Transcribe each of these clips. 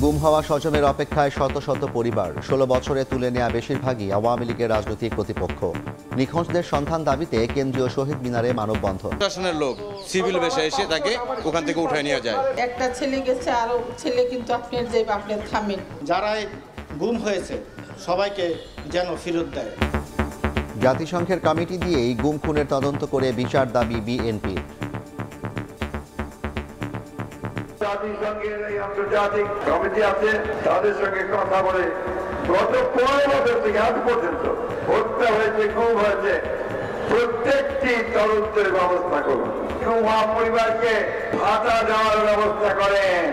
গুম হওয়া স্বজনের অপেক্ষায় শত শত পরিবার। ১৬ বছরে তুলে নেওয়া বেশিরভাগই আওয়ামী লীগের রাজনৈতিক প্রতিপক্ষ। নিখোঁজদের সন্ধান দাবিতে কেন্দ্রীয় শহীদ মিনারে মানববন্ধন। প্রশাসনের লোক সিভিল বেশে এসে তাকে ওখান থেকে উঠায় নিয়ে যায়। একটা ছেলে গেছে, আরো ছেলে কিন্তু আপনার যে আপনার থামেন। যারাই গুম হয়েছে সবাইকে যেন ফেরত দেয়। জাতিসংঘের কমিটি দিয়েই গুম খুনের তদন্ত করে বিচার দাবি বিএনপির। জাতিসংঘের এই আন্তর্জাতিক কমিটি আছে, তাদের সঙ্গে কথা বলে গত ১৫ বছর থেকে আজ পর্যন্ত হত্যা হয়েছে, গুম হয়েছে, প্রত্যেকটি তদন্তের ব্যবস্থা করুন। গুম হওয়া পরিবারকে ভাতা দেওয়ার ব্যবস্থা করেন।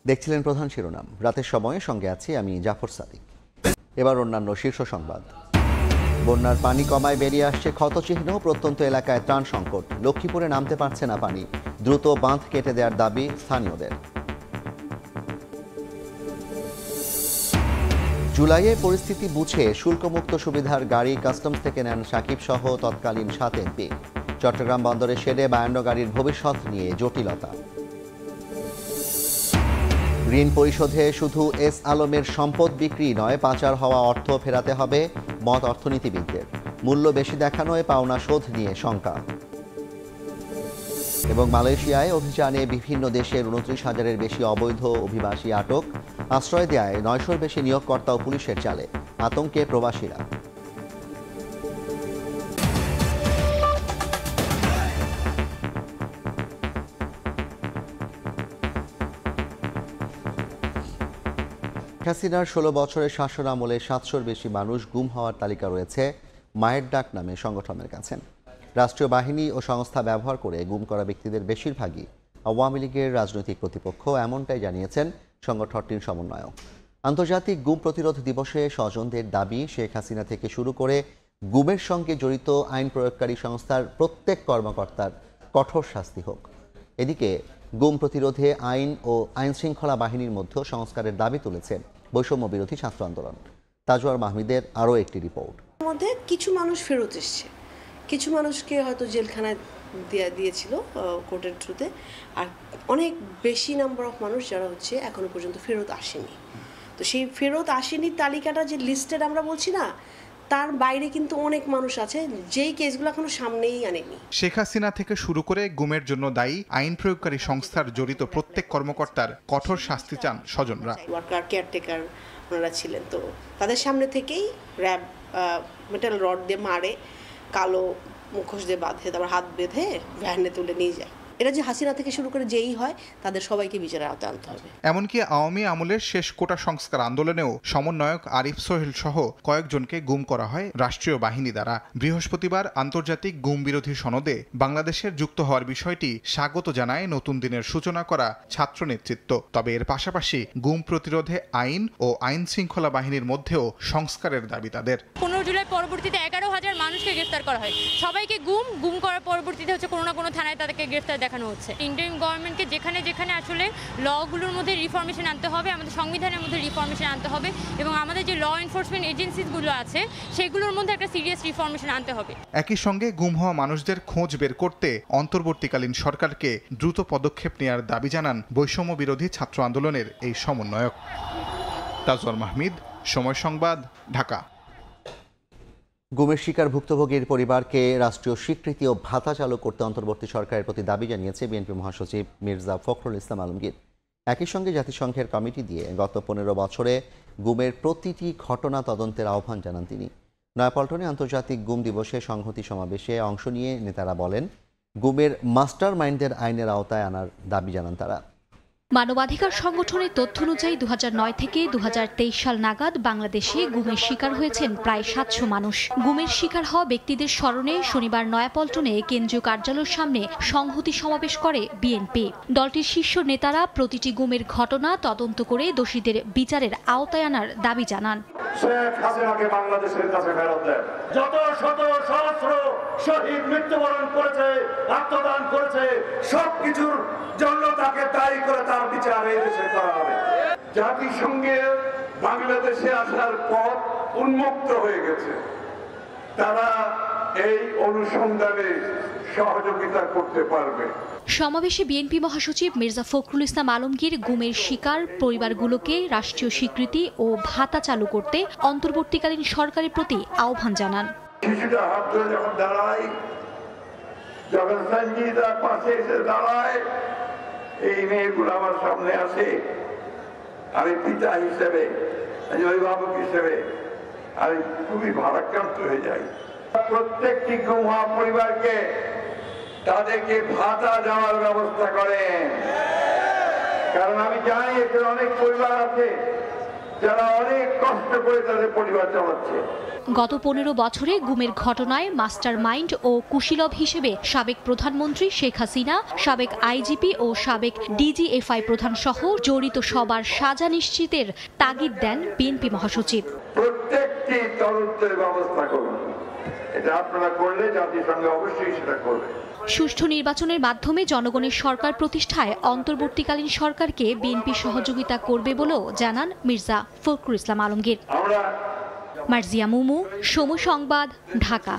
দেখছিলেন প্রধান শিরোনাম। রাতের সময়ে সঙ্গে আছি আমি জাফর সাদিক। এবার অন্যান্য শীর্ষ সংবাদ। বন্যার পানি কমায় বেরিয়ে আসছে ক্ষতচিহ্ন। প্রত্যন্ত এলাকায় ত্রাণ সংকট। লক্ষ্মীপুরে নামতে পারছে না পানি। দ্রুত বাঁধ কেটে দেওয়ার দাবি স্থানীয়দের। জুলাইয়ে পরিস্থিতি বুঝে শুল্কমুক্ত সুবিধার গাড়ি কাস্টমস থেকে নেন সাকিব সহ তৎকালীন ৭ এমপি। চট্টগ্রাম বন্দরের শেডে ৫২ গাড়ির ভবিষ্যৎ নিয়ে জটিলতা। ঋণ পরিশোধে শুধু এস আলমের সম্পদ বিক্রি নয়, পাচার হওয়া অর্থ ফেরাতে হবে মত অর্থনীতিবিদদের। মূল্য বেশি দেখানোয় পাওনা শোধ নিয়ে শঙ্কা। এবং মালয়েশিয়ায় অভিযানে বিভিন্ন দেশের ২৯,০০০-এর বেশি অবৈধ অভিবাসী আটক। আশ্রয় দেয় ৯০০-র বেশি নিয়োগকর্তা ও পুলিশের জালে। আতঙ্কে প্রবাসীরা। হাসিনার ১৬ বছরের শাসন আমলে ৭০০-র বেশি মানুষ গুম হওয়ার তালিকা রয়েছে মায়ের ডাক নামে সংগঠনের কাছে। রাষ্ট্রীয় বাহিনী ও সংস্থা ব্যবহার করে গুম করা ব্যক্তিদের বেশিরভাগই আওয়ামী লীগের রাজনৈতিক প্রতিপক্ষ, এমনটাই জানিয়েছেন সংগঠনটির সমন্বয়ক। আন্তর্জাতিক গুম প্রতিরোধ দিবসে স্বজনদের দাবি, শেখ হাসিনা থেকে শুরু করে গুমের সঙ্গে জড়িত আইন প্রয়োগকারী সংস্থার প্রত্যেক কর্মকর্তার কঠোর শাস্তি হোক। এদিকে গুম প্রতিরোধে আইন ও আইন শৃঙ্খলা বাহিনীর মধ্যে সংস্কারের দাবি তুলেছেন বৈষম্য বিরোধী ছাত্র আন্দোলন। তাজওয়ার মাহমিদের আরও একটি রিপোর্ট। মধ্যে কিছু মানুষ ফেরত এসছে, কিছু মানুষকে হয়তো জেলখানায় দিয়েছিল কোর্টের থ্রুতে, আর অনেক বেশি নাম্বার অফ মানুষ যারা হচ্ছে এখনো পর্যন্ত ফেরত আসেনি। তো সেই ফেরত আসেনি তালিকাটা যে লিস্টেড আমরা বলছি না, তার বাইরে কিন্তু অনেক মানুষ আছে যেই কেসগুলো এখনো সামনেই আনেনি। শেখ হাসিনা থেকে শুরু করে গুমের জন্য দায়ী আইন প্রয়োগকারী সংস্থার জড়িত প্রত্যেক কর্মকর্তার কঠোর শাস্তি চান স্বজনরা। ওয়ার্কার, কেয়ারটেকার ওনারা ছিলেন, তো তাদের সামনে থেকেই র্যাব মেটাল রড দিয়ে মারে, কালো মুখোশ দিয়ে বাঁধে, তারপর হাত বেঁধে ভ্যানে তুলে নিয়ে যায়। এটা যে হাসিনা থেকে শুরু করে যেই হয় তাদের সবাইকে বিচারের আওতায় আনতে হবে। এমনকি আওয়ামী আমলের শেষ কোটা সংস্কার আন্দোলনেও সমন্বয়ক আরিফ সোহেল সহ কয়েকজনকে গুম করা হয় রাষ্ট্রীয় বাহিনী দ্বারা। বৃহস্পতিবার আন্তর্জাতিক গুম বিরোধী সনদে বাংলাদেশের যুক্ত হওয়ার বিষয়টি স্বাগত জানায় নতুন দিনের সূচনা করা ছাত্র নেতৃত্ব। তবে এর পাশাপাশি গুম প্রতিরোধে আইন ও আইন শৃঙ্খলা বাহিনীর মধ্যেও সংস্কারের দাবি তাদের। 15 জুলাই পরবর্তীতে 11,000 মানুষকে গ্রেফতার করা হয়। সবাইকে গুম করার পরবর্তীতে হচ্ছে কোনো না কোনো থানায় তাদেরকে গ্রেফতার দেখানো হচ্ছে। ইন্টারিম গভর্নমেন্টকে যেখানে যেখানে আসলে লগুলোর মধ্যে রিফরমেশন আনতে হবে, আমাদের সংবিধানের মধ্যে রিফরমেশন আনতে হবে, এবং আমাদের যে ল এনফোর্সমেন্ট এজেন্সিসগুলো আছে সেগুলোর মধ্যে একটা সিরিয়াস রিফরমেশন আনতে হবে। একই সঙ্গে গুম হওয়া মানুষদের খোঁজ বের করতে অন্তর্বর্তীকালীন সরকারকে দ্রুত পদক্ষেপ নেওয়ার দাবি জানান বৈষম্য বিরোধী ছাত্র আন্দোলনের এই সমন্বয়ক। তাজওয়ার মাহমিদ, সময় সংবাদ, ঢাকা। গুমের শিকার ভুক্তভোগীর পরিবারকে রাষ্ট্রীয় স্বীকৃতি ও ভাতা চালু করতে অন্তর্বর্তী সরকারের প্রতি দাবি জানিয়েছে বিএনপি মহাসচিব মির্জা ফখরুল ইসলাম আলমগীর। একই সঙ্গে জাতিসংঘের কমিটি দিয়ে গত 15 বছরে গুমের প্রতিটি ঘটনা তদন্তের আহ্বান জানান তিনি। নয়াপল্টনে আন্তর্জাতিক গুম দিবসে সংহতি সমাবেশে অংশ নিয়ে নেতারা বলেন, গুমের মাস্টার মাইন্ডদের আইনের আওতায় আনার দাবি জানান তারা। মানবাধিকার সংগঠনের তথ্য অনুযায়ী 2009 থেকে 2023 সাল নাগাদ বাংলাদেশে গুমের শিকার হয়েছেন প্রায় 700 মানুষ। গুমের শিকার হওয়া ব্যক্তিদের স্মরণে শনিবার নয়াপল্টনে কেন্দ্রীয় কার্যালয়ের সামনে সংহতি সমাবেশ করে বিএনপি। দলটির শীর্ষ নেতারা প্রতিটি গুমের ঘটনা তদন্ত করে দোষীদের বিচারের আওতায় আনার দাবি জানান। শেখ হাসিনাকে বাংলাদেশের কাছে ফেরত দেন। যত শত সহস্র শহীদ মৃত্যুবরণ করেছে, আত্মদান করেছে, সবকিছুর জন্য তাকে দায়ী করে তার বিচার এই দেশে করা হবে। জাতিসংঘে বাংলাদেশে আসার পথ উন্মুক্ত হয়ে গেছে। তারা এই অনুসন্ধানে সহযোগিতা করতে পারবে। সমাবেশে বিএনপি মহাসচিব মির্জা ফখরুল ইসলাম আলমগীর গুমের শিকার পরিবারগুলোকে রাষ্ট্রীয় স্বীকৃতি ও ভাতা চালু করতে অন্তর্বর্তীকালীন সরকারের প্রতি আহ্বান জানান। শিশুটা হাত ধরে যখন দাঁড়ায়, যখন সঞ্জিতার পাশে এসে দাঁড়ায়, এই মেয়েগুলো আমার সামনে আসে, আমি পিতা হিসেবে, অভিভাবক হিসেবে আমি খুবই ভারাক্রান্ত হয়ে যাই। প্রত্যেকটি গুম হওয়া পরিবারকে তাদেরকে ভাতা দেওয়ার ব্যবস্থা করেন, কারণ আমি জানি এখানে অনেক পরিবার আছে যারা অনেক কষ্ট করে তাদের পরিবার চালাচ্ছে। গত ১৫ বছরে গুমের ঘটনায় মাস্টার মাইন্ড ও কুশীলব হিসেবে সাবেক প্রধানমন্ত্রী শেখ হাসিনা, সাবেক আইজিপি ও সাবেক ডিজিএফআই প্রধান সহ জড়িত সবার সাজা নিশ্চিতের তাগিদ দেন বিএনপি মহাসচিব। প্রত্যেকটি তদন্তের ব্যবস্থা করুন, এটা আপনারা করলে জাতিসংঘ অবশ্যই সেটা করবে। সুষ্ঠু নির্বাচনের মাধ্যমে জনগণের সরকার প্রতিষ্ঠায় অন্তর্বর্তীকালীন সরকারকে বিএনপি সহযোগিতা করবে বলেও জানান মির্জা ফখরুল ইসলাম আলমগীর। মার্জিয়া মুমু, সময় সংবাদ, ঢাকা।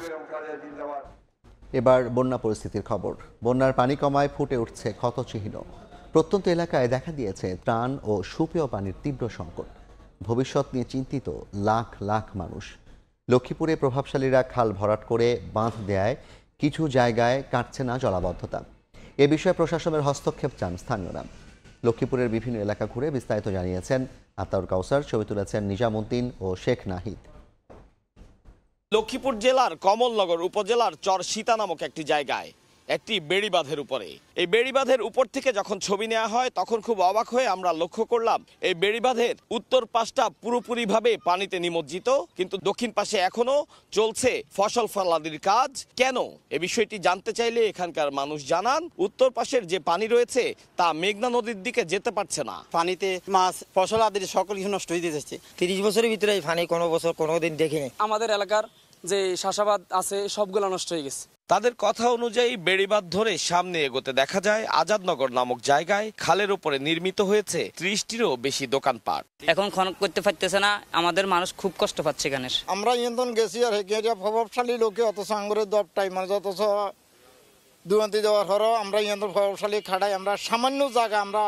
এবার বন্যা পরিস্থিতির খবর। বন্যার পানি কমায় ফুটে উঠছে ক্ষতচিহ্ন। প্রত্যন্ত এলাকায় দেখা দিয়েছে ত্রাণ ও সুপেয় পানির তীব্র সংকট। ভবিষ্যৎ নিয়ে চিন্তিত লাখ লাখ মানুষ। লক্ষ্মীপুরে প্রভাবশালীরা খাল ভরাট করে বাঁধ দেয়, কিছু জায়গায় কাটছে না জলাবদ্ধতা। এ বিষয়ে প্রশাসনের হস্তক্ষেপ চান স্থানীয়রা। লক্ষ্মীপুরের বিভিন্ন এলাকা ঘুরে বিস্তারিত জানিয়েছেন আতাউর কাউসার, ছবি তুলেছেন নিজামুদ্দিন ও শেখ নাহিদ। লক্ষ্মীপুর জেলার কমলনগর উপজেলার চর সীতা নামক একটি জায়গায় একটি বেড়িবাঁধের উপরে, এই বেড়িবাঁধের উপর থেকে যখন ছবি নেওয়া হয় তখন খুব অবাক হয়ে আমরা লক্ষ্য করলাম এই বেড়িবাঁধের উত্তর পাশটা পুরোপুরিভাবে পানিতে নিমজ্জিত, কিন্তু দক্ষিণ পাশে এখনো চলছে ফসল ফলাদির কাজ। কেন এ বিষয়টি জানতে চাইলে এখানকার মানুষ জানান, উত্তর পাশের যে পানি রয়েছে তা মেঘনা নদীর দিকে যেতে পারছে না। পানিতে মাছ ফসল আদির সকল কিছু নষ্ট হয়ে যাচ্ছে। 30 বছরের ভিতরে এই পানি কোনো বছর কোনোদিন দেখিনি। আমাদের এলাকার যে চাষাবাদ আছে সবগুলো নষ্ট হয়ে গেছে। তাদের কথা অনুযায়ী বেড়িবাঁধ ধরে সামনে এগোতে দেখা যায় আজাদনগর নামক জায়গায় খালের উপরে নির্মিত হয়েছে 30টিরও বেশি দোকানপাট। এখন খনন করতে পারতেছে না, আমাদের মানুষ খুব কষ্ট পাচ্ছে এখানে। আমরা ইন্ধন গেছি আর প্রভাবশালী লোকে অথচ আঙ্গুরের দরটাই মানে অথচ দুর্নীতি দেওয়ার হরো আমরা ইন্ধন প্রভাবশালী খাটাই, আমরা সামান্য জায়গা আমরা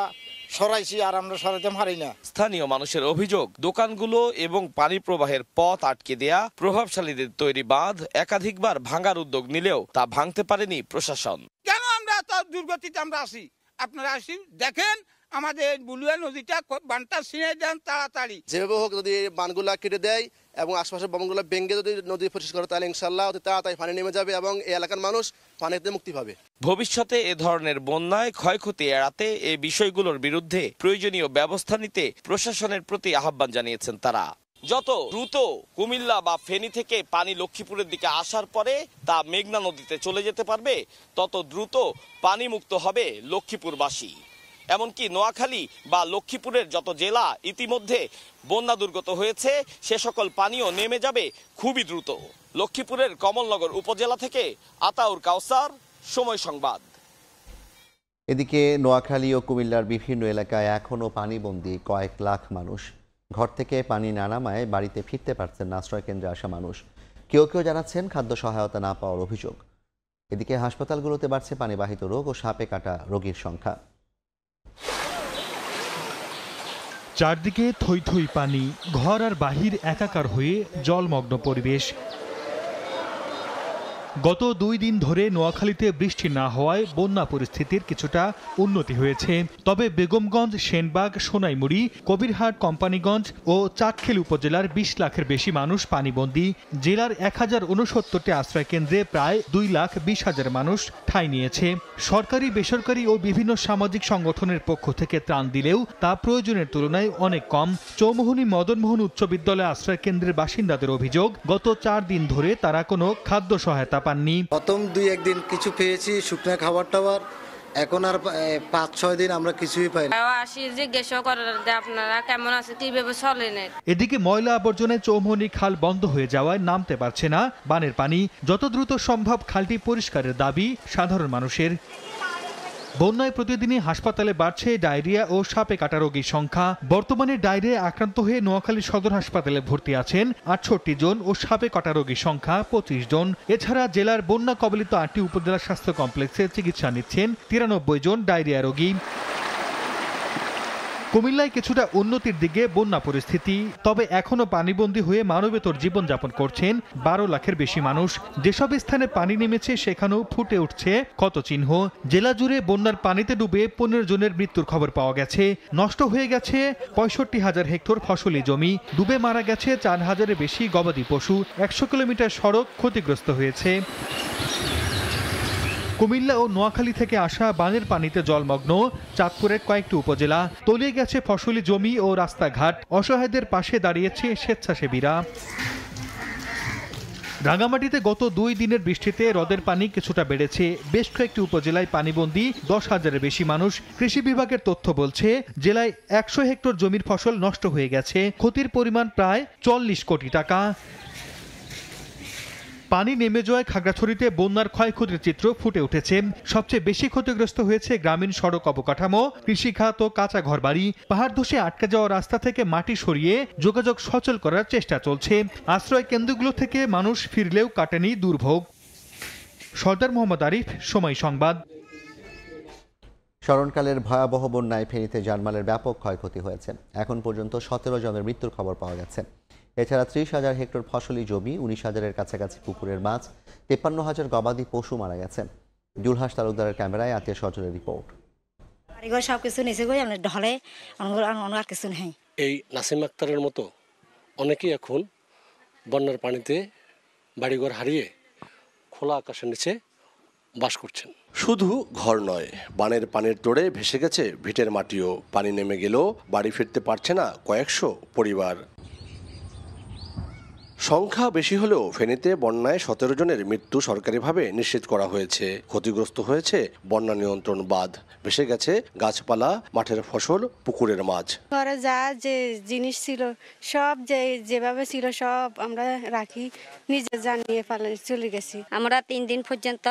সরাইছি আর আমরা সরাইতে পারি না। স্থানীয় মানুষের অভিযোগ, দোকানগুলো এবং পানি প্রবাহের পথ আটকে দেয়া প্রভাবশালীদের তৈরি বাঁধ একাধিকবার ভাঙার উদ্যোগ নিলেও তা ভাঙতে পারেনি প্রশাসন। কেন আমরা এত দুর্গতিতে আমরা আসি? আপনারা আসি দেখেন আমাদের বুলুয়া নদীটা বানটা ছিঁড়ে দেন তাড়াতাড়ি। যেভাবে হোক যদি বানগুলা কেটে দেয় এবং আশপাশের বনগুলো ভেঙে যদি নদী পরিষ্কার করে তাহলে ইনশাল্লাহ তাড়াতাড়ি পানি নেমে যাবে এবং এই এলাকার মানুষ পানিতে মুক্তি পাবে। ভবিষ্যতে এ ধরনের বন্যায় ক্ষয়ক্ষতি এড়াতে এই বিষয়গুলোর বিরুদ্ধে প্রয়োজনীয় ব্যবস্থা নিতে প্রশাসনের প্রতি আহ্বান জানিয়েছেন তারা। যত দ্রুত কুমিল্লা বা ফেনী থেকে পানি লক্ষ্মীপুরের দিকে আসার পরে তা মেঘনা নদীতে চলে যেতে পারবে, তত দ্রুত পানি মুক্ত হবে লক্ষ্মীপুরবাসী। এমনকি নোয়াখালী বা লক্ষ্মীপুরের যত জেলা ইতিমধ্যে বন্যা দুর্গত হয়েছে সে সকল পানিও নেমে যাবে খুবই দ্রুত। লক্ষ্মীপুরের কমলনগর উপজেলা থেকে আতাউর কাউসার, সময় সংবাদ। এদিকে নোয়াখালী ও কুমিল্লার বিভিন্ন এলাকায় এখনও পানিবন্দী কয়েক লাখ মানুষ। ঘর থেকে পানি না নামায় বাড়িতে ফিরতে পারছেন না আশ্রয় কেন্দ্রে আসা মানুষ। কেউ কেউ জানাচ্ছেন খাদ্য সহায়তা না পাওয়ার অভিযোগ। এদিকে হাসপাতালগুলোতে বাড়ছে পানিবাহিত রোগ ও সাপে কাটা রোগীর সংখ্যা। চারদিকে থই থই পানি, ঘর আর বাহির একাকার হয়ে জলমগ্ন পরিবেশ। গত 2 দিন ধরে নোয়াখালীতে বৃষ্টি না হওয়ায় বন্যা পরিস্থিতির কিছুটা উন্নতি হয়েছে। তবে বেগমগঞ্জ, সেনবাগ, সোনাইমুড়ি, কবিরহাট, কোম্পানিগঞ্জ ও চাটখিল উপজেলার 20 লাখের বেশি মানুষ পানিবন্দী। জেলার 1069টি আশ্রয় কেন্দ্রে প্রায় 2,20,000 মানুষ ঠাঁই নিয়েছে। সরকারি, বেসরকারি ও বিভিন্ন সামাজিক সংগঠনের পক্ষ থেকে ত্রাণ দিলেও তা প্রয়োজনের তুলনায় অনেক কম। চৌমুহনী মদনমোহন উচ্চ বিদ্যালয় আশ্রয় কেন্দ্রের বাসিন্দাদের অভিযোগ, গত 4 দিন ধরে তারা কোনো খাদ্য সহায়তা পাননি। প্রথম 2-1 দিন কিছু পেয়েছি, শুকনো খাবার টাবার। এখন আর 5-6 দিন আমরা কিছুই পাই না। আপনারা কেমন আছে, কিভাবে চলেন? এদিকে ময়লা আবর্জনায় চৌমুহনী খাল বন্ধ হয়ে যাওয়ায় নামতে পারছে না বানের পানি। যত দ্রুত সম্ভব খালটি পরিষ্কারের দাবি সাধারণ মানুষের। বন্যায় প্রতিদিনই হাসপাতালে বাড়ছে ডায়রিয়া ও সাপে কাটা রোগীর সংখ্যা। বর্তমানে ডায়রিয়ায় আক্রান্ত হয়ে নোয়াখালী সদর হাসপাতালে ভর্তি আছেন ৬৮ জন ও সাপে কাটা রোগীর সংখ্যা ২৫ জন। এছাড়া জেলার বন্যা কবলিত ৮টি উপজেলা স্বাস্থ্য কমপ্লেক্সে চিকিৎসা নিচ্ছেন ৯৩ জন ডায়রিয়া রোগী। কুমিল্লায় কিছুটা উন্নতির দিকে বন্যা পরিস্থিতি, তবে এখনো পানিবন্দী হয়ে মানবেতর জীবনযাপন করছেন ১২ লাখের বেশি মানুষ। যেসব স্থানে পানি নেমেছে সেখানেও ফুটে উঠছে ক্ষতচিহ্ন। জেলা জুড়ে বন্যার পানিতে ডুবে ১৫ জনের মৃত্যুর খবর পাওয়া গেছে। নষ্ট হয়ে গেছে ৬৫,০০০ হেক্টর ফসলি জমি, ডুবে মারা গেছে ৪,০০০-এর বেশি গবাদি পশু। ১০০ কিলোমিটার সড়ক ক্ষতিগ্রস্ত হয়েছে। কুমিল্লা ও নোয়াখালী থেকে আসা বানের পানিতে জলমগ্ন চাঁদপুরের কয়েকটি উপজেলা। তলিয়ে গেছে ফসলি জমি ও রাস্তাঘাট। অসহায়দের পাশে দাঁড়িয়েছে স্বেচ্ছাসেবীরা। রাঙামাটিতে গত ২ দিনের বৃষ্টিতে হ্রদের পানি কিছুটা বেড়েছে। বেশ কয়েকটি উপজেলায় পানিবন্দী ১০,০০০-এর বেশি মানুষ। কৃষি বিভাগের তথ্য বলছে জেলায় ১০০ হেক্টর জমির ফসল নষ্ট হয়ে গেছে। ক্ষতির পরিমাণ প্রায় ৪০ কোটি টাকা। পানি নেমে যাওয়ায় খাগড়াছড়িতে বন্যার ক্ষয়ক্ষতির চিত্র ফুটে উঠেছে। সবচেয়ে বেশি ক্ষতিগ্রস্ত হয়েছে গ্রামীণ সড়ক অবকাঠামো, কৃষিখাত ও কাঁচা ঘরবাড়ি। পাহাড় ধসে আটকে যাওয়া রাস্তা থেকে মাটি সরিয়ে যোগাযোগ সচল করার চেষ্টা চলছে। আশ্রয় কেন্দ্রগুলো থেকে মানুষ ফিরলেও কাটেনি দুর্ভোগ। সর্দার মোহাম্মদ আরিফ, সময় সংবাদ। স্মরণকালের ভয়াবহ বন্যায় ফেনীতে জানমালের ব্যাপক ক্ষয়ক্ষতি হয়েছে। এখন পর্যন্ত ১৭ জনের মৃত্যুর খবর পাওয়া গেছে। এছাড়া ৩০,০০০ হেক্টর ফসলি জমি, ১৯,০০০-এর কাছাকাছি পুকুরের মাছ, ৫৩,০০০ গবাদি পশু মারা গেছে। জুলহাস তালুকদারের ক্যামেরায় আতিয়া সজলের রিপোর্ট। সবকিছু নিচে গিয়ে আমরা ঢলে আর কিছু নেই। এই নাসিম আক্তারের মতো অনেকেই এখন বন্যার পানিতে বাড়িঘর হারিয়ে খোলা আকাশের নিচে বাস করছেন। শুধু ঘর নয়, বানের পানির তোড়ে ভেসে গেছে ভিটের মাটিও। পানি নেমে গেলেও বাড়ি ফিরতে পারছে না কয়েকশো পরিবার। সংখ্যা বেশি হলেও ফেনীতে বন্যায় ১৭ জনের মৃত্যু সরকারিভাবে নিশ্চিত করা হয়েছে। ক্ষতিগ্রস্ত হয়েছে বন্যা নিয়ন্ত্রণ বাঁধ, ভেসে গেছে গাছপালা, মাঠের ফসল, পুকুরের মাছ। ঘরে যা যে জিনিস ছিল সব যেভাবে ছিল সব আমরা রাখি, নিজে জানিয়ে চলে গেছি। আমরা 3 দিন পর্যন্ত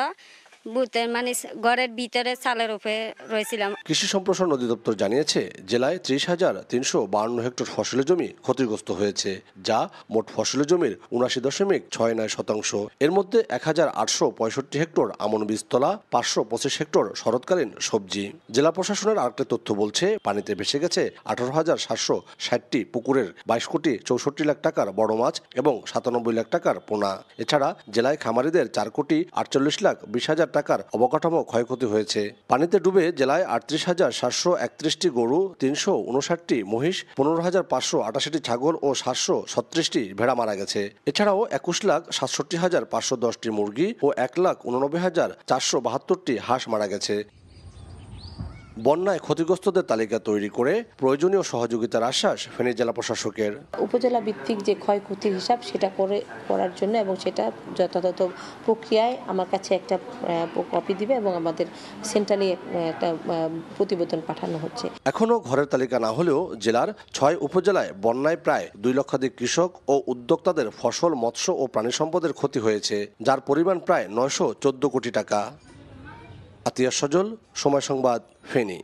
মানে ঘরের ভিতরে চালের উপরে রয়েছিলাম। কৃষি সম্প্রসারণ অধিদপ্তর জানিয়েছে জেলায় ৩০,৩৫২ হেক্টর ফসলের জমি ক্ষতিগ্রস্ত হয়েছে, যা মোট ফসলের জমির ৭৯.৬৯%। এর মধ্যে ১,৮৬৫ হেক্টর আমন বীজতলা, ৫২৫ হেক্টর শরৎকালীন সবজি। জেলা প্রশাসনের আরেকটি তথ্য বলছে পানিতে ভেসে গেছে ১৮,৭৬০টি পুকুরের ২২,৬৪,০০,০০০ টাকার বড় মাছ এবং ৯৭ লাখ টাকার পোনা। এছাড়া জেলায় খামারিদের ৪,৪৮,২০,০০০ টাকার অবকাঠামো ক্ষয়ক্ষতি হয়েছে। পানিতে ডুবে জেলায় ৩৮,৭৩১টি গরু, ৩৫৯টি মহিষ, ১৫,৫৮৮টি ছাগল ও ৭৩৬টি ভেড়া মারা গেছে। এছাড়াও ২১,৬৭,৫১০টি মুরগি ও ১,৮৯,৪৭২টি হাঁস মারা গেছে। বন্যায় ক্ষতিগ্রস্তদের তালিকা তৈরি করে প্রয়োজনীয় সহযোগিতার আশ্বাস ফেনী জেলা প্রশাসকের। উপজেলা ভিত্তিক যে ক্ষয়ক্ষতির হিসাব সেটা করার জন্য এবং সেটা যথাযথ প্রক্রিয়ায় আমার কাছে একটা কপি দিবে এবং আমাদের সেন্ট্রালি একটা প্রতিবেদন পাঠানো হচ্ছে। এখনও ঘরের তালিকা না হলেও জেলার ৬ উপজেলায় বন্যায় প্রায় ২ লক্ষাধিক কৃষক ও উদ্যোক্তাদের ফসল, মৎস্য ও প্রাণী সম্পদের ক্ষতি হয়েছে, যার পরিমাণ প্রায় ৯১৪ কোটি টাকা। আতিয়া সজল, সময় সংবাদ, ফেনী।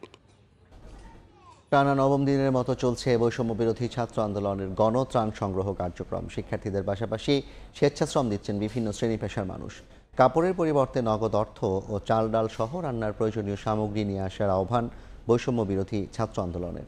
টানা নবম দিনের মতো চলছে বৈষম্য বিরোধী ছাত্র আন্দোলনের গণত্রাণ সংগ্রহ কার্যক্রম। শিক্ষার্থীদের পাশাপাশি স্বেচ্ছাশ্রম দিচ্ছেন বিভিন্ন শ্রেণী পেশার মানুষ। কাপড়ের পরিবর্তে নগদ অর্থ ও চাল ডাল সহ রান্নার প্রয়োজনীয় সামগ্রী নিয়ে আসার আহ্বান বৈষম্য বিরোধী ছাত্র আন্দোলনের।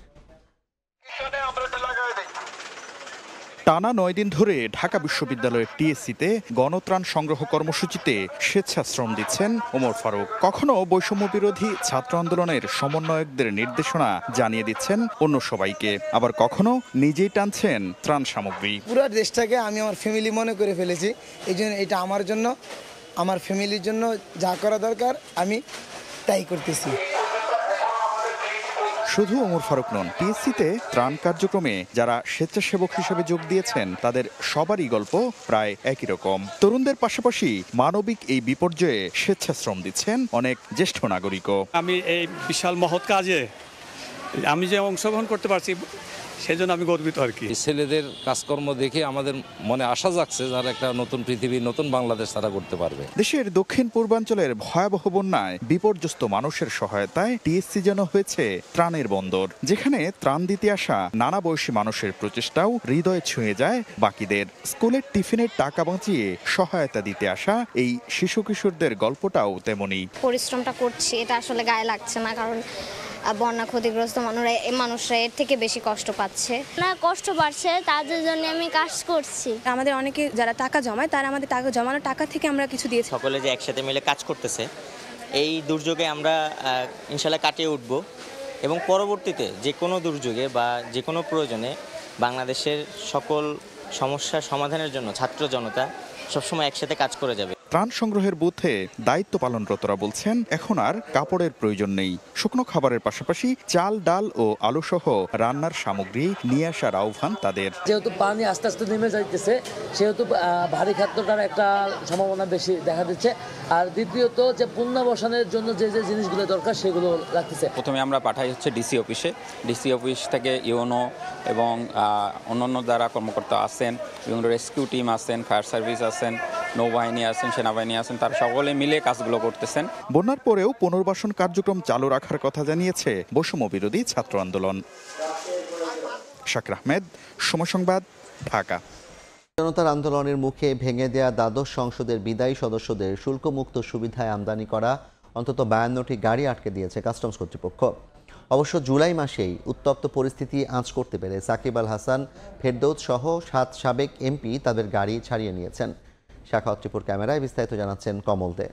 টানা ৯ দিন ধরে ঢাকা বিশ্ববিদ্যালয়ের টিএসসিতে গণত্রাণ সংগ্রহ কর্মসূচিতে স্বেচ্ছাশ্রম দিচ্ছেন ওমর ফারুক। কখনো বৈষম্য বিরোধী ছাত্র আন্দোলনের সমন্বয়কদের নির্দেশনা জানিয়ে দিচ্ছেন অন্য সবাইকে, আবার কখনো নিজেই টানছেন ত্রাণ সামগ্রী। পুরো দেশটাকে আমি আমার ফ্যামিলি মনে করে ফেলেছি, এই জন্য এটা আমার জন্য, আমার ফ্যামিলির জন্য যা করা দরকার আমি তাই করতেছি। শুধু ওমর ফারুক নন, টিএসসিতে ত্রাণ কার্যক্রমে যারা স্বেচ্ছাসেবক হিসেবে যোগ দিয়েছেন তাদের সবারই গল্প প্রায় একই রকম। তরুণদের পাশাপাশি মানবিক এই বিপর্যয়ে স্বেচ্ছাশ্রম দিচ্ছেন অনেক জ্যেষ্ঠ নাগরিকও। আমি এই বিশাল মহৎ কাজে আমি যে অংশগ্রহণ করতে পারছি সেই জন্য আমি গর্বিত আর কি। ছেলেদের কাজকর্ম দেখে আমাদের মনে আশা জাগছে যারা একটা নতুন পৃথিবী, নতুন বাংলাদেশ তারা করতে পারবে। দেশের দক্ষিণ পূর্বাঞ্চলের ভয়াবহ বন্যায় বিপর্যস্ত মানুষের সহায়তায় টিএসসি যেন হয়েছে ত্রাণের বন্দর, যেখানে ত্রাণ দিতে আসা নানা বয়সী মানুষের প্রচেষ্টাও হৃদয়ে ছুঁয়ে যায় বাকিদের। স্কুলের টিফিনের টাকা বাঁচিয়ে সহায়তা দিতে আসা এই শিশু কিশোরদের গল্পটাও তেমনি। পরিশ্রমটা করছি এটা আসলে গায়ে লাগছে না, কারণ বন্যা ক্ষতিগ্রস্ত মানুষরা এর থেকে বেশি কষ্ট পাচ্ছে না, কষ্ট বাড়ছে, তাদের জন্য আমি কাজ করছি। আমাদের অনেকে যারা টাকা জমায় তারা আমাদের টাকা জমানো টাকা থেকে আমরা কিছু দিয়েছি। সকলে যে একসাথে মিলে কাজ করতেছে, এই দুর্যোগে আমরা ইনশাল্লাহ কাটিয়ে উঠব এবং পরবর্তীতে যে কোনো দুর্যোগে বা যে কোনো প্রয়োজনে বাংলাদেশের সকল সমস্যার সমাধানের জন্য ছাত্র জনতা সবসময় একসাথে কাজ করে যাবে। ত্রাণ সংগ্রহের বুথে দায়িত্ব পালনরতরা বলছেন এখন আর কাপড়ের প্রয়োজন নেই। শুকনো খাবারের পাশাপাশি চাল, ডাল ও আলু সহ রান্নার সামগ্রী নিয়ে আসার আহ্বান তাদের। যেহেতু পানি আস্তে আস্তে নেমে যাইতেছে, সেহেতু ভারী খাদ্যটার একটা সম্ভাবনা বেশি দেখা দিচ্ছে। আর দ্বিতীয়ত যে পুনর্বাসনের জন্য যে যে জিনিসগুলো দরকার সেগুলো লাগতেছে। প্রথমে আমরা পাঠাই হচ্ছে ডিসি অফিসে। ডিসি অফিস থেকে ইউনো এবং অন্যান্য যারা কর্মকর্তা আছেন, বিভিন্ন রেস্কিউ টিম আছেন, ফায়ার সার্ভিস আছেন, নৌবাহিনী আছেন, সেনাবাহিনী আছেন, তারা সকলে মিলে কাজগুলো করতেছেন। বন্যার পরেও পুনর্বাসন কার্যক্রম চালু রাখার কথা জানিয়েছে বৈষম্য বিরোধী ছাত্র আন্দোলন। শাকির আহমেদ, সময় সংবাদ, ঢাকা। জনতার আন্দোলনের মুখে ভেঙে দেয়া দ্বাদশ সংসদের বিদায়ী সদস্যদের শুল্কমুক্ত সুবিধায় আমদানি করা অন্তত 52টি গাড়ি আটকে দিয়েছে কাস্টমস কর্তৃপক্ষ। অবশ্য জুলাই মাসেই উত্তপ্ত পরিস্থিতি আঁচ করতে পেরে সাকিব আল হাসান, ফেরদৌস সহ 7 সাবেক এমপি তাদের গাড়ি ছাড়িয়ে নিয়েছেন। শাখা ত্রিপুর ক্যামেরায় বিস্তারিত জানাচ্ছেন কমল দে।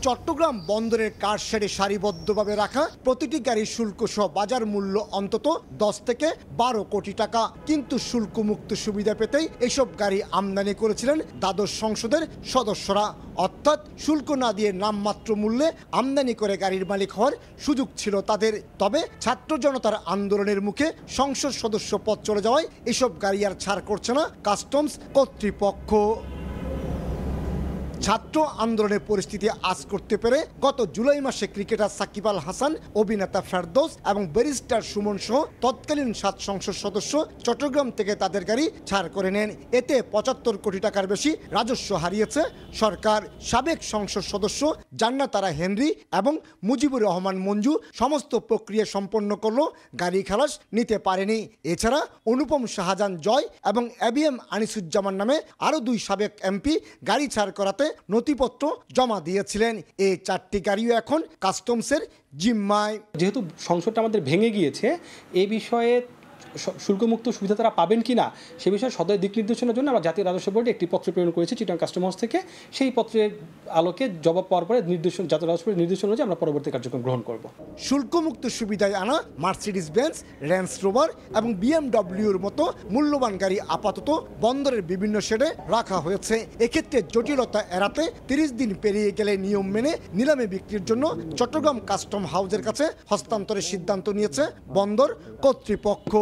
চট্টগ্রাম বন্দরের কারশেডে সারিবদ্ধভাবে রাখা প্রতিটি গাড়ির শুল্ক সহ বাজার মূল্য অন্তত 10 থেকে 12 কোটি টাকা। কিন্তু শুল্কমুক্ত সুবিধা পেতেই এসব গাড়ি আমদানি করেছিলেন দ্বাদশ সংসদের সদস্যরা। অর্থাৎ শুল্ক না দিয়ে নামমাত্র মূল্যে আমদানি করে গাড়ির মালিক হওয়ার সুযোগ ছিল তাদের। তবে ছাত্র জনতার আন্দোলনের মুখে সংসদ সদস্য পদ চলে যাওয়ায় এসব গাড়ি আর ছাড় করছে না কাস্টমস কর্তৃপক্ষ। ছাত্র আন্দোলনের পরিস্থিতি আঁচ করতে পেরে গত জুলাই মাসে ক্রিকেটার সাকিব আল হাসান, অভিনেতা ফেরদৌস এবং ব্যারিস্টার সুমন সহ তৎকালীন 7 সংসদ সদস্য চট্টগ্রাম থেকে তাদের গাড়ি ছাড় করে নেন। এতে 75 কোটি টাকার বেশি রাজস্ব হারিয়েছে সরকার। সাবেক সংসদ সদস্য জান্নাতারা হেনরি এবং মুজিবুর রহমান মঞ্জু সমস্ত প্রক্রিয়া সম্পন্ন করলেও গাড়ি খালাস নিতে পারেনি। এছাড়া অনুপম শাহজাহান জয় এবং এবিএম আনিসুজ্জামান নামে আরও 2 সাবেক এমপি গাড়ি ছাড় করাতে নথিপত্র জমা দিয়েছিলেন। এই 4টি গাড়িও এখন কাস্টমসের জিম্মায়। যেহেতু সংসদটা আমাদের ভেঙে গিয়েছে, এই বিষয়ে শুল্কমুক্ত সুবিধা তারা পাবেন কিনা সে বিষয়ে সদয় দিক নির্দেশনার জন্য আমরা জাতীয় রাজস্ব বোর্ডে একটি পত্র প্রেরণ করেছি চিটাগাং কাস্টম হাউস থেকে। সেই পত্রের আলোকে জবাব পাওয়ার পরে জাতীয় রাজস্ব বোর্ডের নির্দেশনা অনুযায়ী আমরা পরবর্তী কার্যক্রম গ্রহণ করব। শুল্কমুক্ত সুবিধায় আনা মার্সিডিজ বেঞ্জ, রেঞ্জ রোভার এবং বিএমডব্লিউর মতো মূল্যবান গাড়ি আপাতত বন্দরের বিভিন্ন শেডে রাখা হয়েছে। এক্ষেত্রে জটিলতা এড়াতে 30 দিন পেরিয়ে গেলে নিয়ম মেনে নিলামে বিক্রির জন্য চট্টগ্রাম কাস্টম হাউসের কাছে হস্তান্তরের সিদ্ধান্ত নিয়েছে বন্দর কর্তৃপক্ষ।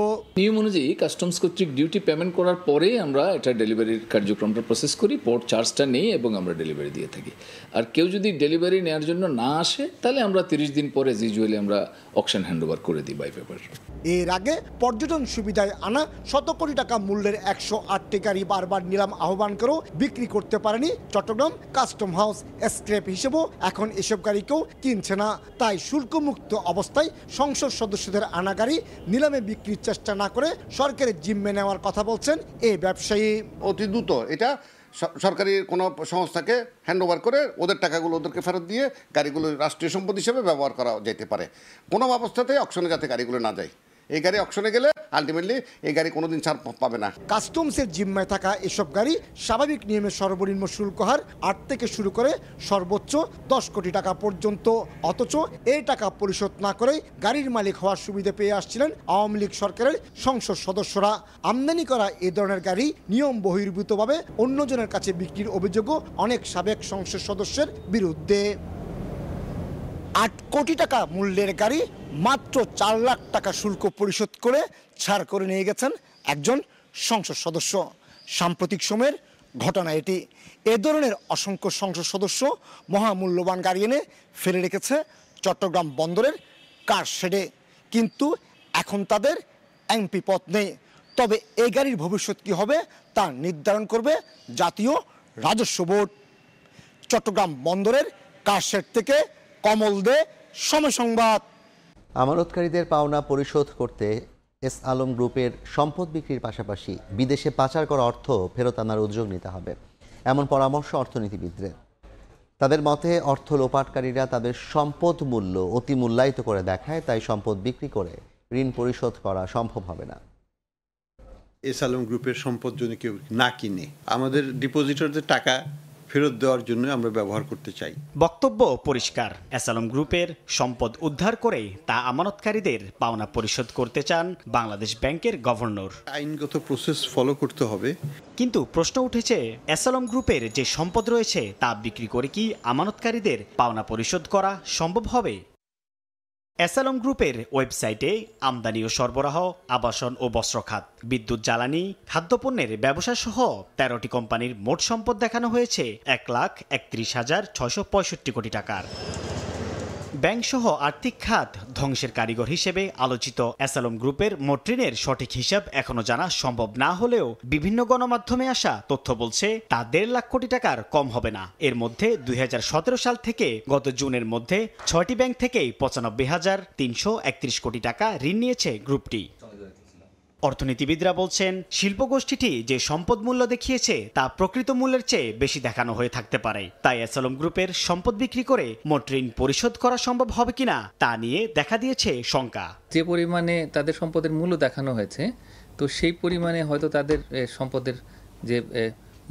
নিয়ম অনুযায়ী কাস্টমস কর্তৃক ডিউটি পেমেন্ট করার পরে আমরা এটা ডেলিভারির কার্যক্রমটা প্রসেস করি, পোর্ট চার্জটা নেই এবং আমরা ডেলিভারি দিয়ে থাকি। আর কেউ যদি ডেলিভারি নেওয়ার জন্য না আসে তাহলে আমরা 30 দিন পরে ইউজুয়ালি আমরা অকশন হ্যান্ডওভার করে দিই বাই পেপার। এর আগে পর্যটন সুবিধায় আনা 100 কোটি টাকা মূল্যের 108টি গাড়ি বারবার নিলাম আহ্বান করেও বিক্রি করতে পারেনি চট্টগ্রাম কাস্টম হাউস। স্ক্র্যাপ হিসেবেও এখন এসব গাড়িকেও কিনছে না। তাই শুল্কমুক্ত অবস্থায় সংসদ সদস্যদের আনা গাড়ি নিলামে বিক্রির চেষ্টা না করে সরকারের জিম্মে নেওয়ার কথা বলছেন এই ব্যবসায়ী। অতি দ্রুত এটা সরকারি কোনো সংস্থাকে হ্যান্ডওভার করে ওদের টাকাগুলো ওদেরকে ফেরত দিয়ে গাড়িগুলো রাষ্ট্রীয় সম্পদ হিসেবে ব্যবহার করা যেতে পারে। কোনো অবস্থাতেই অকশনে যাতে গাড়িগুলো না যায়। এই গাড়ি অকশনে গেলে আলটিমেটলি এই গাড়ি কোনোদিন ছাড় পাবে না। কাস্টমসের জিম্মায় থাকা এসব গাড়ি স্বাভাবিক নিয়মে সর্বনিম্ন শুল্ক হার 8 থেকে শুরু করে সর্বোচ্চ 10 কোটি টাকা পর্যন্ত। অথচ এই টাকা পরিশোধ না করে গাড়ির মালিক হওয়ার সুবিধা পেয়ে আসছিলেন আওয়ামী লীগ সরকারের সংসদ সদস্যরা। আমদানি করা এ ধরনের গাড়ি নিয়ম বহির্ভূতভাবে অন্যজনের কাছে বিক্রির অভিযোগও অনেক সাবেক সংসদ সদস্যের বিরুদ্ধে। 8 কোটি টাকা মূল্যের গাড়ি মাত্র 4 লাখ টাকা শুল্ক পরিশোধ করে ছাড় করে নিয়ে গেছেন একজন সংসদ সদস্য। সাম্প্রতিক সময়ের ঘটনা এটি। এ ধরনের অসংখ্য সংসদ সদস্য মহামূল্যবান গাড়ি এনে ফেলে রেখেছে চট্টগ্রাম বন্দরের কারশেডে। কিন্তু এখন তাদের এমপি পদ নেই। তবে এই গাড়ির ভবিষ্যৎ কী হবে তা নির্ধারণ করবে জাতীয় রাজস্ব বোর্ড। চট্টগ্রাম বন্দরের কারশেড থেকে কমল দে, সময় সংবাদ। আমানতকারীদের পাওনা পরিশোধ করতে এস আলম গ্রুপের সম্পদ বিক্রির পাশাপাশি বিদেশে পাচার করা অর্থ ফেরত আনার উদ্যোগ নিতে হবে, এমন পরামর্শ অর্থনীতিবিদদের। তাদের মতে অর্থ লোপাটকারীরা তাদের সম্পদ মূল্য অতি মূল্যায়িত করে দেখায়, তাই সম্পদ বিক্রি করে ঋণ পরিশোধ করা সম্ভব হবে না। এস আলম গ্রুপের সম্পদ যদি কেউ না কিনে আমাদের ডিপোজিটরদের টাকা ফেরত দেওয়ার জন্য আমরা ব্যবহার করতে চাই। বক্তব্য পরিষ্কার, এস আলম গ্রুপের সম্পদ উদ্ধার করে তা আমানতকারীদের পাওনা পরিশোধ করতে চান বাংলাদেশ ব্যাংকের গভর্নর। আইনগত প্রসেস ফলো করতে হবে। কিন্তু প্রশ্ন উঠেছে, এস আলম গ্রুপের যে সম্পদ রয়েছে তা বিক্রি করে কি আমানতকারীদের পাওনা পরিশোধ করা সম্ভব হবে? এস আলম গ্রুপের ওয়েবসাইটে আমদানি ও সরবরাহ, আবাসন ও বস্ত্র খাত, বিদ্যুৎ, জ্বালানি, খাদ্যপণ্যের ব্যবসা সহ 13টি কোম্পানির মোট সম্পদ দেখানো হয়েছে 1,31,665 কোটি টাকার। ব্যাংকসহ আর্থিক খাত ধ্বংসের কারিগর হিসেবে আলোচিত এস আলম গ্রুপের মোট ঋণের সঠিক হিসাব এখনো জানা সম্ভব না হলেও বিভিন্ন গণমাধ্যমে আসা তথ্য বলছে তা 1.5 লাখ কোটি টাকার কম হবে না। এর মধ্যে 2017 সাল থেকে গত জুনের মধ্যে 6টি ব্যাংক থেকে 95,331 কোটি টাকা ঋণ নিয়েছে গ্রুপটি। অর্থনীতিবিদরা বলছেন, শিল্পগোষ্ঠীটি যে সম্পদ মূল্য দেখিয়েছে তা প্রকৃত মূল্যের চেয়ে বেশি দেখানো হয়ে থাকতে পারে। তাই এস আলম গ্রুপের সম্পদ বিক্রি করে মোট ঋণ পরিশোধ করা সম্ভব হবে কিনা তা নিয়ে দেখা দিয়েছে শঙ্কা। যে পরিমাণে তাদের সম্পদের মূল্য দেখানো হয়েছে, তো সেই পরিমাণে হয়তো তাদের সম্পদের যে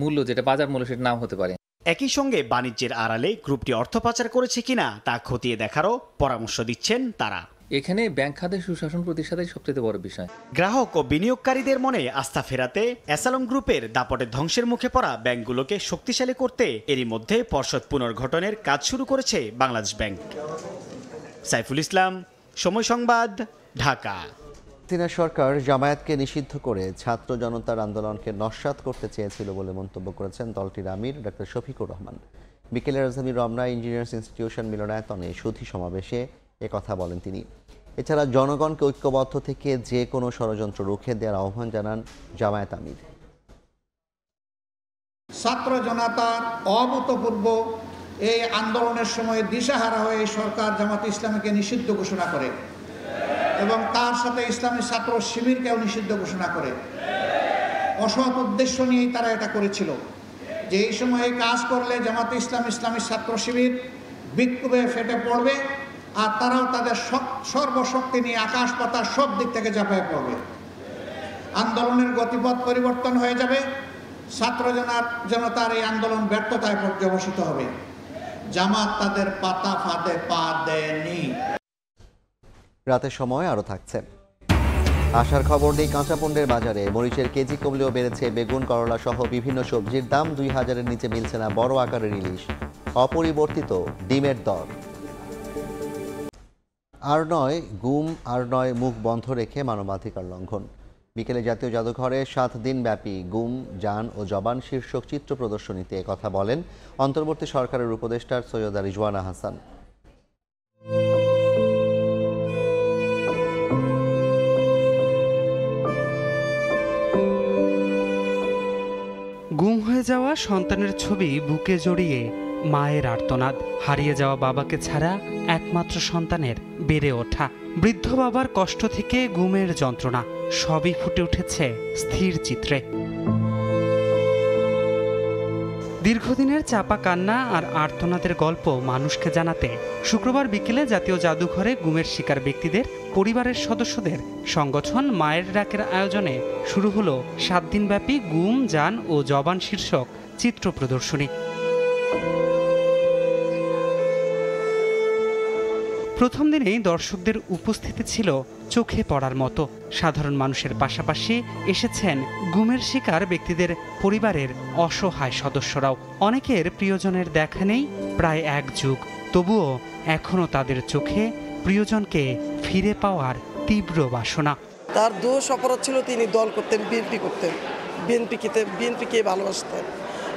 মূল্য, যেটা বাজার মূল্য, সেটা নাও হতে পারে। একই সঙ্গে বাণিজ্যের আড়ালে গ্রুপটি অর্থ পাচার করেছে কিনা তা খতিয়ে দেখারও পরামর্শ দিচ্ছেন তারা। এখানে ব্যাংক খাতের সুশাসন প্রতিষ্ঠাতাই সবচেয়ে বড় বিষয়। গ্রাহক ও বিনিয়োগকারীদের মনে আস্থা ফেরাতে এস আলম গ্রুপের দাপটে ধ্বংসের মুখে পড়া ব্যাংকগুলোকে শক্তিশালী করতে এরই মধ্যে পর্ষদ পুনর্গঠনের কাজ শুরু করেছে বাংলাদেশ ব্যাংক। সাইফুল ইসলাম, সময় সংবাদ, ঢাকা। চীনা সরকার জামায়াতকে নিষিদ্ধ করে ছাত্র জনতার আন্দোলনকে নস্যাৎ করতে চেয়েছিল বলে মন্তব্য করেছেন দলটির আমির ডক্টর শফিকুর রহমান। বিকেলে রাজধানীর রমনা ইঞ্জিনিয়ার্স ইনস্টিটিউশন মিলনায়তনে সুধী সমাবেশে একথা বলেন তিনি। এছাড়া জনগণকে ঐক্যবদ্ধ থেকে যে কোনো ষড়যন্ত্র রুখে দেওয়ার আহ্বান জানান জামায়াত আমির। ছাত্র জনতার অভূতপূর্ব এই আন্দোলনের সময় দিশাহারা হয়ে সরকার জামাত ইসলামীকে নিষিদ্ধ ঘোষণা করে এবং তার সাথে ইসলামী ছাত্র শিবিরকেও নিষিদ্ধ ঘোষণা করে। অসৎ উদ্দেশ্য নিয়েই তারা এটা করেছিল যে এই সময়ে কাজ করলে জামাত ইসলাম, ইসলামী ছাত্র শিবির বিক্ষোভে ফেটে পড়বে আর তারাও তাদের সর্বশক্তি নিয়ে আকাশ পাতাল সব দিক থেকে ঝাঁপিয়ে পড়বে। আন্দোলনের গতিপথ পরিবর্তন হয়ে যাবে। ছাত্র জনতার এই আন্দোলন ব্যর্থতায় পর্যবসিত হবে। জামাত তাদের পাতা ফাঁদে পা দেয়নি। রাতের সময় আরও থাকছে। আসার খবর নেই কাঁচা পণ্যের বাজারে। মরিচের কেজি কমলেও বেড়েছে বেগুন, করলা সহ বিভিন্ন সবজির দাম। 2000-এর নিচে মিলছে না বড় আকারের ইলিশ। অপরিবর্তিত ডিমের দর। আর নয় গুম, আর নয় মুখ বন্ধ রেখে মানবাধিকার লঙ্ঘন। বিকেলে জাতীয় জাদুঘরে 7 দিন ব্যাপী গুম, জান ও জবান শীর্ষক চিত্র প্রদর্শনীতে একথা বলেন অন্তর্বর্তী সরকারের উপদেষ্টা সৈয়দা রিজওয়ানা হাসান। গুম হয়ে যাওয়া সন্তানের ছবি বুকে জড়িয়ে মায়ের আর্তনাদ, হারিয়ে যাওয়া বাবাকে ছাড়া একমাত্র সন্তানের বেড়ে ওঠা, বৃদ্ধ বাবার কষ্ট থেকে গুমের যন্ত্রণা, সবই ফুটে উঠেছে স্থির চিত্রে। দীর্ঘদিনের চাপা কান্না আর আর্তনাদের গল্প মানুষকে জানাতে শুক্রবার বিকেলে জাতীয় জাদুঘরে গুমের শিকার ব্যক্তিদের পরিবারের সদস্যদের সংগঠন মায়ের ডাকের আয়োজনে শুরু হলো 7 দিনব্যাপী গুম, জান ও জবান শীর্ষক চিত্র প্রদর্শনী। প্রথম দিনেই দর্শকদের উপস্থিতি ছিল চোখে পড়ার মতো। সাধারণ মানুষের পাশাপাশি এসেছেন গুমের শিকার ব্যক্তিদের পরিবারের অসহায় সদস্যরাও। অনেকের প্রিয়জনের দেখা নেই প্রায় 1 যুগ, তবুও এখনও তাদের চোখে প্রিয়জনকে ফিরে পাওয়ার তীব্র বাসনা। তার দোষ অপরাধ ছিল তিনি দল করতেন, বিএনপি করতেন, বিএনপিকে ভালোবাসতেন।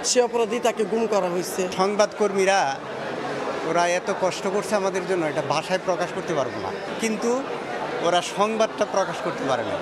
সে অপরাধী তাকে গুম করা হয়েছে। সংবাদকর্মীরা ওরা এত কষ্ট করছে আমাদের জন্য, এটা ভাষায় প্রকাশ করতে পারবো না। কিন্তু ওরা সংবাদটা প্রকাশ করতে পারে না।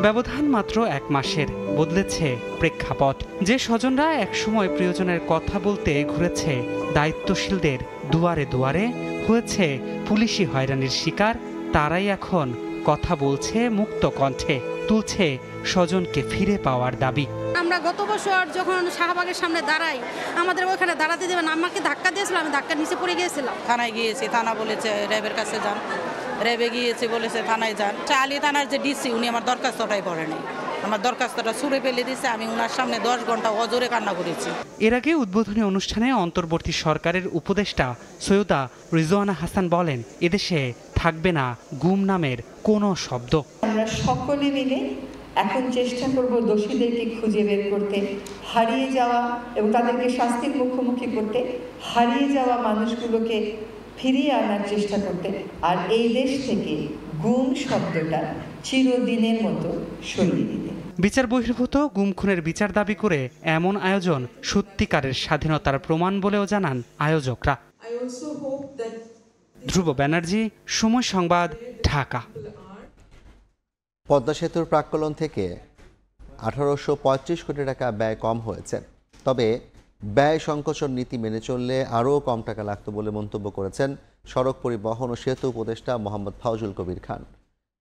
ব্যবধান মাত্র 1 মাসের, বদলেছে প্রেক্ষাপট। যে স্বজনরা একসময় প্রিয়জনের কথা বলতে ঘুরেছে দায়িত্বশীলদের দুয়ারে দুয়ারে, হয়েছে পুলিশি হয়রানির শিকার, তারাই এখন কথা বলছে মুক্ত কণ্ঠে, তুলছে স্বজনকে ফিরে পাওয়ার দাবি। আমরা গত বছর যখন শাহবাগের সামনে দাঁড়াই, আমাদের ওখানে দাঁড়াতে দেবেন, আমাকে ধাক্কা দিয়েছিল, আমি ধাক্কা নিচে পড়ে গিয়েছিলাম। থানায় গিয়েছি, থানা বলেছে র্যাবের কাছে যান, র্যাবে গিয়েছে বলেছে থানায় যান। চালি থানার যে ডিসি উনি আমার দরখাস্তটাই পড়েনি, আমার দরখাস্তটা ছুঁড়ে ফেলে দিয়েছে। আমি ওনার সামনে 10 ঘন্টা অজোরে কান্না করেছি। এর আগে উদ্বোধনী অনুষ্ঠানে অন্তর্বর্তী সরকারের উপদেষ্টা সৈয়দা রিজওয়ানা হাসান বলেন, এদেশে থাকবে না গুম নামের কোনো শব্দ। আমরা সকলে মিলে এখন চেষ্টা করব দোষীদেরকে খুঁজে বের করতে, হারিয়ে যাওয়া এবং তাদেরকে শাস্তির মুখোমুখি করতে, হারিয়ে যাওয়া মানুষগুলোকে ফিরিয়ে আনার চেষ্টা করতে, আর এই দেশ থেকে গুম শব্দটা চিরদিনের মতো সরিয়ে দিতে। বিচার বহির্ভূত গুম খুনের বিচার দাবি করে এমন আয়োজন সত্যিকারের স্বাধীনতার প্রমাণ বলেও জানান আয়োজকরা। ধ্রুব ব্যানার্জি, সময় সংবাদ, ঢাকা। পদ্মা সেতুর প্রাক্কলন থেকে 1835 কোটি টাকা ব্যয় কম হয়েছে, তবে ব্যয় সংকোচন নীতি মেনে চললে আরও কম টাকা লাগত বলে মন্তব্য করেছেন সড়ক পরিবহন ও সেতু উপদেষ্টা মোহাম্মদ ফাউজুল কবির খান।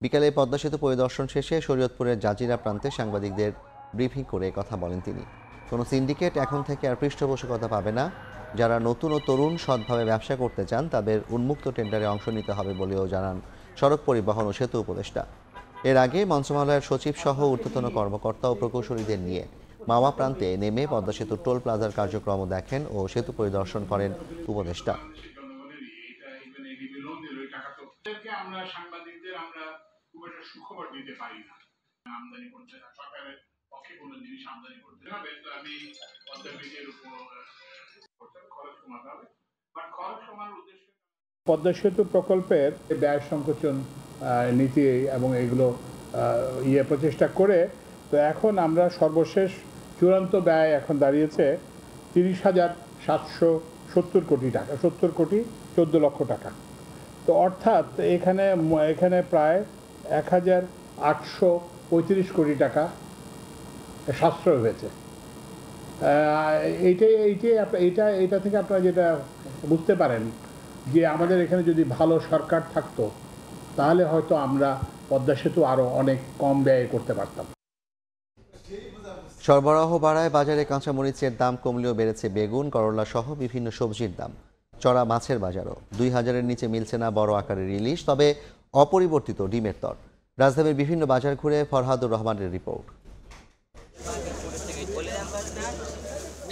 বিকালে পদ্মা সেতু পরিদর্শন শেষে শরীয়তপুরের জাজিরা প্রান্তে সাংবাদিকদের ব্রিফিং করে কথা বলেন তিনি। কোনো সিন্ডিকেট এখন থেকে আর পৃষ্ঠপোষকতা পাবে না। যারা নতুন ও তরুণ সৎভাবে ব্যবসা করতে চান তাদের উন্মুক্ত টেন্ডারে অংশ নিতে হবে বলেও জানান সড়ক পরিবহন ও সেতু উপদেষ্টা। এর আগে মন্ত্রণালয়ের সচিব সহ ঊর্ধ্বতন কর্মকর্তা ও প্রকৌশলীদের নিয়ে মাওয়া প্রান্তে নেমে পদ্মা সেতুর টোল প্লাজার কার্যক্রম দেখেন ও সেতু পরিদর্শন করেন উপদেষ্টা। পদ্মা সেতু প্রকল্পের ব্যয় সংকোচন নীতি এবং এগুলো প্রচেষ্টা করে তো এখন আমরা সর্বশেষ চূড়ান্ত ব্যয় এখন দাঁড়িয়েছে 30,770 কোটি টাকা, 70 কোটি 14 লক্ষ টাকা। তো অর্থাৎ এখানে প্রায় 1,835 কোটি টাকা সাশ্রয় হয়েছে। এইটা থেকে আপনারা যেটা বুঝতে পারেন যে আমাদের এখানে যদি ভালো সরকার থাকতো তাহলে হয়তো আমরা পদ্মা সেতু আরও অনেক কম ব্যয় করতে পারতাম। সরবরাহ বাড়ায় বাজারে কাঁচামরিচের দাম কমলেও বেড়েছে বেগুন, করলা সহ বিভিন্ন সবজির দাম। চড়া মাছের বাজারও 2000-এর নিচে মিলছে না বড় আকারের ইলিশ, তবে অপরিবর্তিত ডিমের দর। রাজধানীর বিভিন্ন বাজার ঘুরে ফরহাদুর রহমানের রিপোর্ট।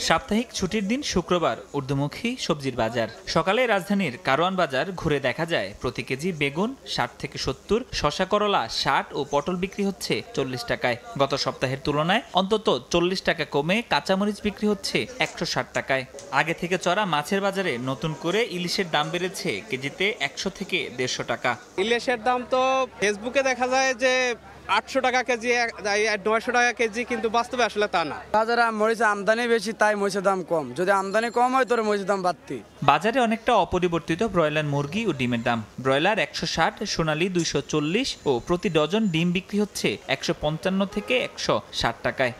সাপ্তাহিক ছুটির দিন শুক্রবার ঊর্ধ্বমুখী সবজির বাজার। সকালে রাজধানীর কারওয়ান বাজার ঘুরে দেখা যায় প্রতি কেজি বেগুন 60 থেকে 70, শসা করলা 60 ও পটল বিক্রি হচ্ছে 40 টাকায়। গত সপ্তাহের তুলনায় অন্তত 40 টাকা কমে কাঁচামরিচ বিক্রি হচ্ছে 160 টাকায়। আগে থেকে চড়া মাছের বাজারে নতুন করে ইলিশের দাম বেড়েছে কেজিতে 100 থেকে 150 টাকা। ইলিশের দাম তো ফেসবুকে দেখা যায় যে 800 টাকা কেজি, 900 টাকা কেজি, কিন্তু বাস্তবে আসলে তা না। বাজারে মরিচের আমদানি বেশি, তাই মরিচের দাম কম। যদি আমদানি কম হয় তোর মরিচের দাম বাড়তি। বাজারে অনেকটা অপরিবর্তিত ব্রয়লার মুরগি ও ডিমের দাম। ব্রয়লার 160, সোনালী 240 ও প্রতি ডজন ডিম বিক্রি হচ্ছে 155 থেকে 160 টাকায়।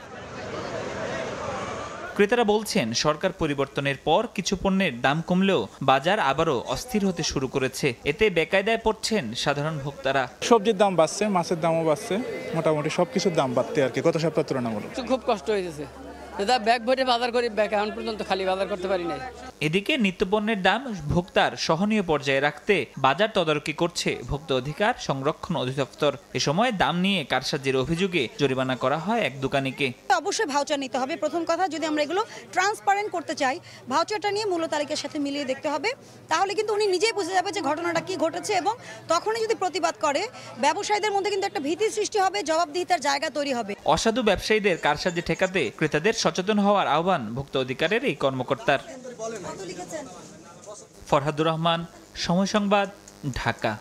ক্রেতারা বলছেন সরকার পরিবর্তনের পর কিছু পণ্যের দাম কমলেও বাজার আবারও অস্থির হতে শুরু করেছে। এতে বেকায়দায় পড়ছেন সাধারণ ভোক্তারা। সবজির দাম বাড়ছে, মাছের দামও বাড়ছে, মোটামুটি সবকিছুর দাম বাড়তে আর কি গত সপ্তাহ তুলনামূলক। খুব কষ্ট হয়েছে, ব্যাগ ভরে বাজার করি, ব্যাগ এখন পর্যন্ত খালি বাজার করতে পারি নাই। এদিকে নিত্যপণ্যের দাম ভোক্তার সহনীয় পর্যায়ে রাখতে বাজার তদারকি করছে ভোক্তা অধিকার সংরক্ষণ অধিদপ্তর। এ সময় দাম নিয়ে কারসাজির অভিযোগে জরিমানা করা হয় এক দোকানিকে। অবশ্যই ভাউচার নিতে হবে। প্রথম কথা, যদি আমরা এগুলো ট্রান্সপারেন্ট করতে চাই, ভাউচারটা নিয়ে মূল্য তালিকার সাথে মিলিয়ে দেখতে হবে। তাহলে কিন্তু উনি নিজেই বুঝে যাবে যে ঘটনাটা কি ঘটেছে, এবং তখনই যদি প্রতিবাদ করে ব্যবসায়ীদের মধ্যে কিন্তু একটা ভীতি সৃষ্টি হবে, জবাবদিহিতার জায়গা তৈরি হবে। অসাধু ব্যবসায়ীদের কারসাজি ঠেকাতে ক্রেতাদের সচেতন হওয়ার আহ্বান ভোক্তা অধিকারের এই কর্মকর্তার। ফরহাদুর রহমান, সময় সংবাদ, ঢাকা।